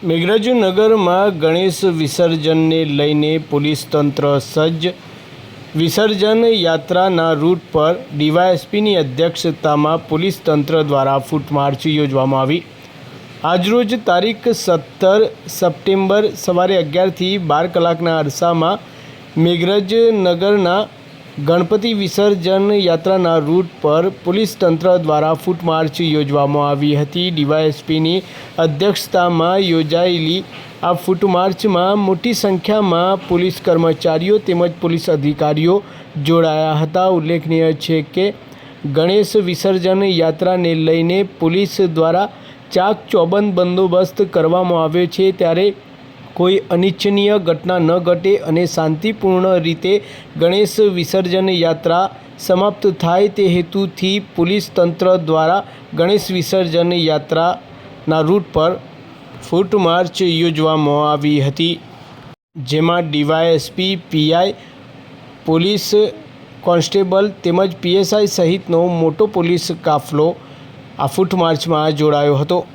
મેઘરજ નગરમાં ગણેશ વિસર્જનને લઈને પોલીસ તંત્ર સજ્જ। વિસર્જન યાત્રાના રૂટ પર ડીવાયએસપીની અધ્યક્ષતામાં પોલીસ તંત્ર દ્વારા ફૂટ માર્ચ યોજવામાં આવી। આજરોજ તારીખ 17 સપ્ટેમ્બર સવારે 11થી 12 કલાકના અરસામાં મેઘરજ નગરના ગણપતિ વિસર્જન યાત્રાના રૂટ પર પોલીસ તંત્ર દ્વારા ફૂટ માર્ચ યોજવામાં આવી હતી। ડીવાયએસપીની અધ્યક્ષતામાં યોજાયેલી આ ફૂટ માર્ચમાં મોટી સંખ્યામાં પોલીસ કર્મચારીઓ તેમજ પોલીસ અધિકારીઓ જોડાયા હતા। ઉલ્લેખનીય છે કે ગણેશ વિસર્જન યાત્રાને લઈને પોલીસ દ્વારા ચાક ચોબંધ બંદોબસ્ત કરવામાં આવ્યો છે, ત્યારે કોઈ અનિચ્છનીય ઘટના ન ઘટે અને શાંતિપૂર્ણ રીતે ગણેશ વિસર્જન યાત્રા સમાપ્ત થાય તે હેતુથી પોલીસ તંત્ર દ્વારા ગણેશ વિસર્જન યાત્રાના રૂટ પર ફૂટ માર્ચ યોજવામાં આવી હતી, જેમાં ડીવાયએસપી, પીઆઈ, પોલીસ કોન્સ્ટેબલ તેમજ પીએસઆઈ સહિતનો મોટો પોલીસ કાફલો આ ફૂટ માર્ચમાં જોડાયો હતો।